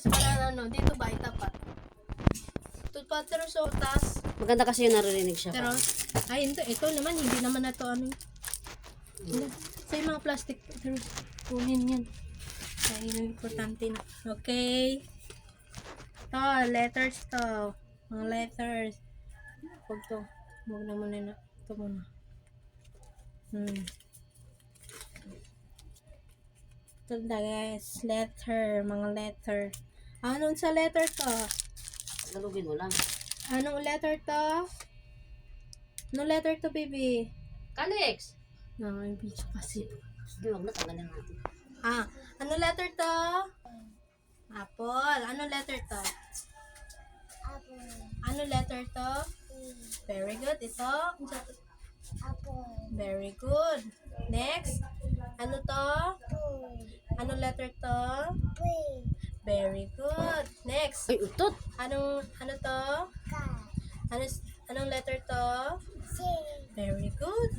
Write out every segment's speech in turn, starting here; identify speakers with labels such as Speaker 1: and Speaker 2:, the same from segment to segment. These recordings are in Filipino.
Speaker 1: Tapos para ano, dito ba itapat? Tupat pero so, tas.
Speaker 2: Maganda kasi yung naririnig siya.
Speaker 1: Pero, ay, ito naman, hindi naman na to ano. Sa yung mga plastic, pero kunin yan. Ay, yun ang importante na. Okay. To, letters to. Mga letters. Huwag to. Huwag na muna na. Ito muna. Ito na guys. Letter. Mga letter. Anong sa letter to?
Speaker 2: Galugin mo lang.
Speaker 1: Anong letter to? Anong letter to, baby?
Speaker 2: Kalix!
Speaker 1: No, yung video kasi.
Speaker 2: Hindi, huwag na. Tanggalin natin.
Speaker 1: Anong letter to? Apple. Anong letter to?
Speaker 3: Apple.
Speaker 1: Anong letter to? Very good. Ito?
Speaker 3: Apple.
Speaker 1: Very good. Next. Ano to? Anong letter to?
Speaker 3: Tree.
Speaker 1: Very good. Next.
Speaker 2: Ay, utot!
Speaker 1: Ano to?
Speaker 3: Cat.
Speaker 1: Anong letter to?
Speaker 3: C.
Speaker 1: Very good.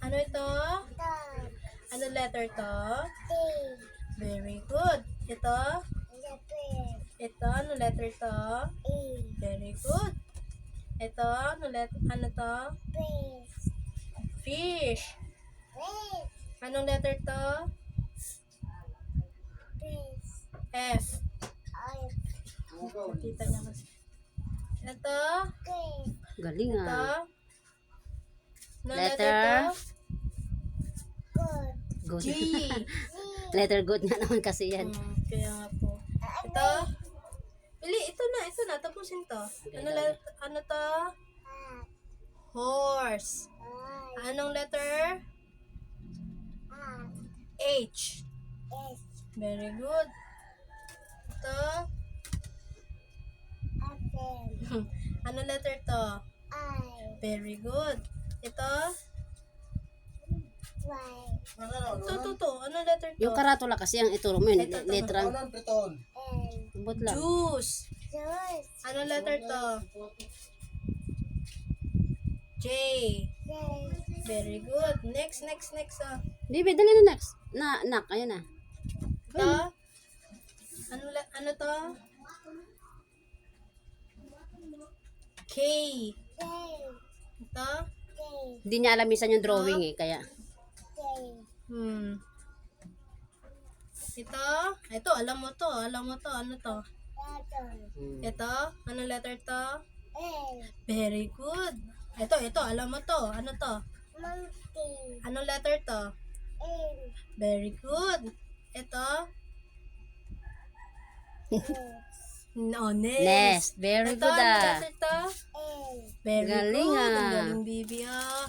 Speaker 1: Ano ito?
Speaker 3: Dog.
Speaker 1: Anong letter to?
Speaker 3: D.
Speaker 1: Very good. Ito?
Speaker 3: Leopard.
Speaker 1: Ito? Anong letter to?
Speaker 3: E.
Speaker 1: Very good. Ito? Ano to?
Speaker 3: Fish.
Speaker 1: Fish.
Speaker 3: Fish.
Speaker 1: Anong letter to?
Speaker 3: Fish.
Speaker 1: F.
Speaker 3: I.
Speaker 1: Kita niya kasi. Ito?
Speaker 3: Green.
Speaker 2: Galing
Speaker 1: Ito?
Speaker 2: ah.
Speaker 1: Anong
Speaker 2: Letter?
Speaker 1: to?
Speaker 3: Good.
Speaker 2: Good.
Speaker 1: G.
Speaker 2: Letter good nga naman kasi yan.
Speaker 1: Kaya nga po. Ito? Ito na. Tapusin to. Ano to?
Speaker 3: Hat.
Speaker 1: Horse.
Speaker 3: I.
Speaker 1: Anong letter?
Speaker 3: Hat.
Speaker 1: H.
Speaker 3: S.
Speaker 1: Very good. Ito?
Speaker 3: Apple.
Speaker 1: Anong letter to?
Speaker 3: I.
Speaker 1: Very good. Ito?
Speaker 3: Y.
Speaker 1: Ito. Anong letter to?
Speaker 2: Yung karatula kasi ang ituro mo yun.
Speaker 1: Ito.
Speaker 2: Letrang.
Speaker 3: L.
Speaker 2: Ubot lang.
Speaker 1: Juice.
Speaker 3: Juice.
Speaker 1: Anong letter to? J.
Speaker 3: J.
Speaker 1: Very good. Next.
Speaker 2: Bibi, dali na next. Nak, ayun na.
Speaker 1: Ito? Ano to? K.
Speaker 3: J.
Speaker 1: Ito?
Speaker 3: J.
Speaker 2: Hindi niya alam minsan yung drawing eh. Kaya,
Speaker 3: J.
Speaker 1: Ito, alam mo to. Ano to?
Speaker 3: Apple.
Speaker 1: Ito? Anong letter to?
Speaker 3: L.
Speaker 1: Very good. Ito, alam mo to. Ano to?
Speaker 3: Monkey.
Speaker 1: Anong letter to?
Speaker 3: N.
Speaker 1: Very good. Ito? No,
Speaker 2: nest.
Speaker 1: nest.
Speaker 2: Very
Speaker 1: Ito,
Speaker 2: good
Speaker 1: anong
Speaker 2: ah.
Speaker 1: letter to?
Speaker 3: L.
Speaker 1: Very
Speaker 2: Galing,
Speaker 1: good.
Speaker 2: ah.
Speaker 1: Ang galing, baby ah.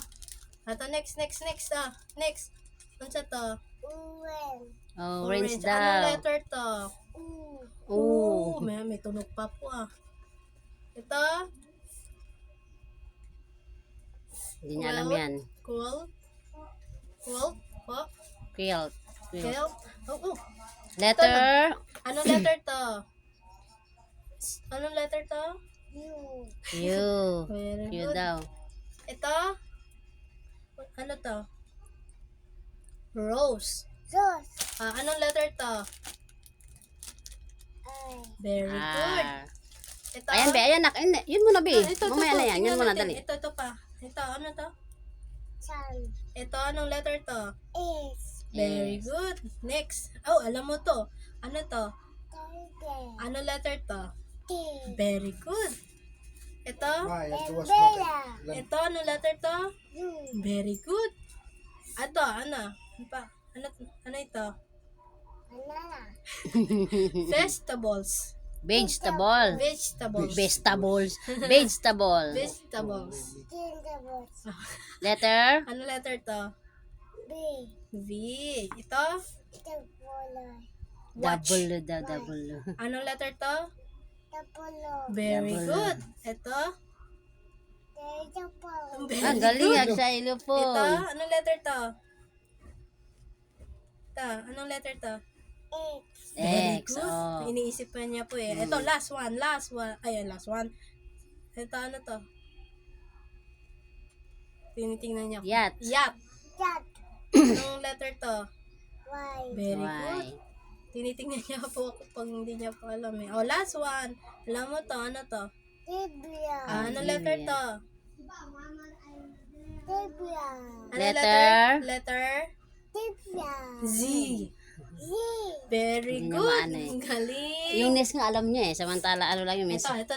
Speaker 1: Ito, next ah. Next. Ano sa to?
Speaker 3: Orange.
Speaker 2: Orange
Speaker 1: Anong
Speaker 2: daw.
Speaker 1: letter to?
Speaker 2: Oo.
Speaker 1: May tunog pa po ah. Ito?
Speaker 2: Hindi niya alam yan.
Speaker 1: Cool. Po?
Speaker 2: Quilt.
Speaker 1: Help. Oh.
Speaker 2: Letter.
Speaker 1: Anong letter to? Anong letter to?
Speaker 3: U.
Speaker 2: U.
Speaker 1: Very
Speaker 2: U
Speaker 1: good.
Speaker 2: daw.
Speaker 1: Ito? Ano to? Rose.
Speaker 3: Rose.
Speaker 1: Anong letter to?
Speaker 3: I.
Speaker 1: Very good.
Speaker 2: R.
Speaker 1: Ito?
Speaker 2: Ayan, be. Ayan, nak. Ayun, yun muna, be.
Speaker 1: Ito,
Speaker 2: Mamaya na yan. Yun
Speaker 1: tingnan
Speaker 2: muna,
Speaker 1: natin.
Speaker 2: dali.
Speaker 1: Ito pa. Ito, ano to?
Speaker 3: Sun.
Speaker 1: Ito, anong letter to?
Speaker 3: S.
Speaker 1: Very good. Next. Oh, alam mo to. Ano to?
Speaker 3: Tiger.
Speaker 1: Anong letter to?
Speaker 3: T.
Speaker 1: Very good. Ito?
Speaker 3: Umbrella.
Speaker 1: Ito, anong letter to?
Speaker 3: U.
Speaker 1: Very good. Ito, ano? Ano ito?
Speaker 3: Banana.
Speaker 1: Vegetables.
Speaker 2: Vegetable.
Speaker 1: Vegetables.
Speaker 2: Vegetables. Vegetable.
Speaker 1: Vegetables.
Speaker 3: Vegetables.
Speaker 2: Letter.
Speaker 1: Ano letter to?
Speaker 3: B.
Speaker 1: V. Ito?
Speaker 3: Double.
Speaker 1: Watch.
Speaker 2: Double daw, double.
Speaker 1: Anong letter to?
Speaker 3: Double.
Speaker 1: Very
Speaker 2: Double.
Speaker 1: good. Ito?
Speaker 3: Double.
Speaker 1: Very
Speaker 2: Ah, galing
Speaker 1: good.
Speaker 2: ah, sa ilupon.
Speaker 1: Ito? Anong letter to? Ito? Anong letter to?
Speaker 3: X.
Speaker 1: Very
Speaker 2: X,
Speaker 1: good.
Speaker 2: oh.
Speaker 1: Iniisip pa niya po eh. Ito, last one. Ayan, last one. Ito, ano to? Tinitingnan niya.
Speaker 2: Yacht.
Speaker 1: Yacht.
Speaker 3: Cat.
Speaker 1: Anong letter to?
Speaker 3: Y.
Speaker 1: Very
Speaker 2: Y.
Speaker 1: good. Tinitingnan niya po ako pag hindi niya po alam eh. Oh, last one. Alam mo to, ano to?
Speaker 3: Tibia.
Speaker 1: Ano letter to?
Speaker 3: Tibia.
Speaker 1: Ano
Speaker 2: Letter?
Speaker 1: Letter?
Speaker 3: Tibia.
Speaker 1: Z.
Speaker 3: Z.
Speaker 1: Very
Speaker 2: Hindi niya
Speaker 1: good.
Speaker 2: maano eh.
Speaker 1: Galing.
Speaker 2: Yung Ness nga alam niya eh. Samantala ano lang yung
Speaker 1: Ito, ito,